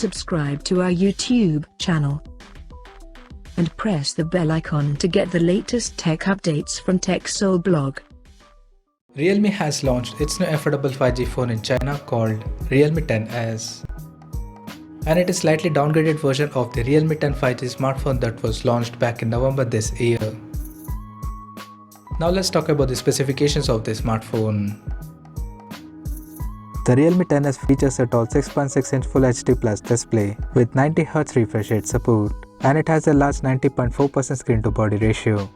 subscribe to our YouTube channel and press the bell icon to get the latest tech updates from TechSole blog. Realme has launched its new affordable 5G phone in China called Realme 10s. And it is slightly downgraded version of the Realme 10 5G smartphone that was launched back in November this year. Now let's talk about the specifications of this smartphone. The Realme 10s features a tall 6.6-inch Full HD Plus display with 90Hz refresh rate support, and it has a large 90.4% screen-to-body ratio.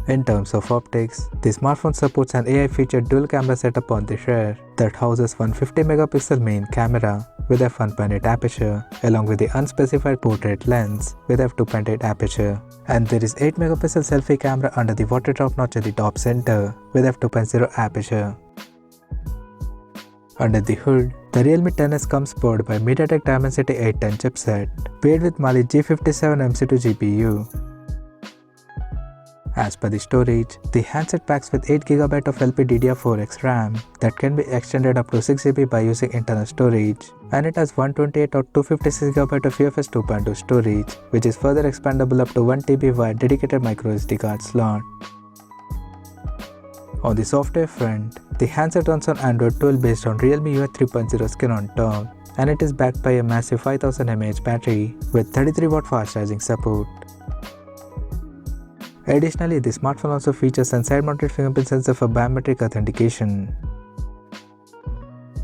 In terms of optics, the smartphone supports an AI-featured dual-camera setup on the rear that houses 150-megapixel main camera with f1.8 aperture, along with the unspecified portrait lens with f2.8 aperture. And there is 8-megapixel selfie camera under the water drop notch at the top center with f2.0 aperture. Under the hood, the Realme 10s comes powered by MediaTek Dimensity 810 chipset, paired with Mali G57 MC2 GPU. As per the storage, the handset packs with 8GB of LPDDR4X RAM that can be extended up to 6GB by using internal storage, and it has 128 or 256GB of UFS 2.2 storage, which is further expandable up to 1TB via dedicated microSD card slot. On the software front, the handset runs on Android-12 based on Realme UI 3.0 skin on top, and it is backed by a massive 5000 mAh battery with 33W fast charging support. Additionally, the smartphone also features a side-mounted fingerprint sensor for biometric authentication.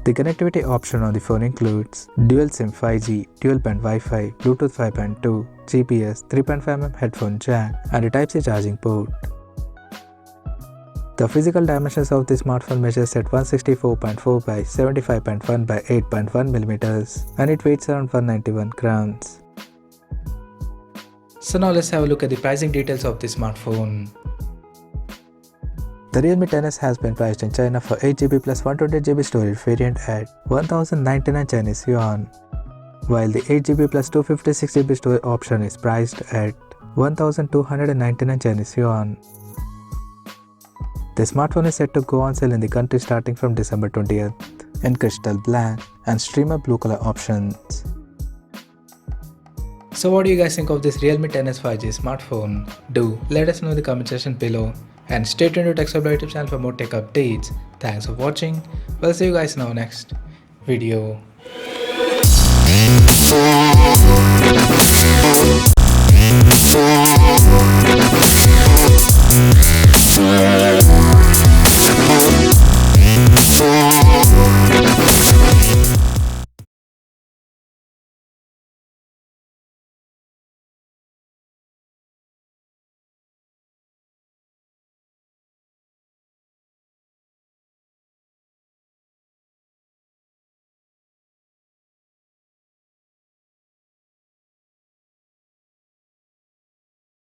The connectivity option on the phone includes dual SIM 5G, dual-band Wi-Fi, Bluetooth 5.2, GPS, 3.5mm headphone jack, and a Type-C charging port. The physical dimensions of the smartphone measures at 164.4 by 75.1 by 8.1mm, and it weighs around 191 grams. So now let's have a look at the pricing details of this smartphone. The Realme 10s has been priced in China for 8GB plus 128GB storage variant at 1099 Chinese yuan, while the 8GB plus 256GB storage option is priced at 1299 Chinese yuan. The smartphone is set to go on sale in the country starting from December 20th in crystal black and streamer blue color options. So what do you guys think of this Realme 10s 5G smartphone? Do let us know in the comment section below, and stay tuned to TechSole YouTube channel for more tech updates. Thanks for watching. We'll see you guys in our next video.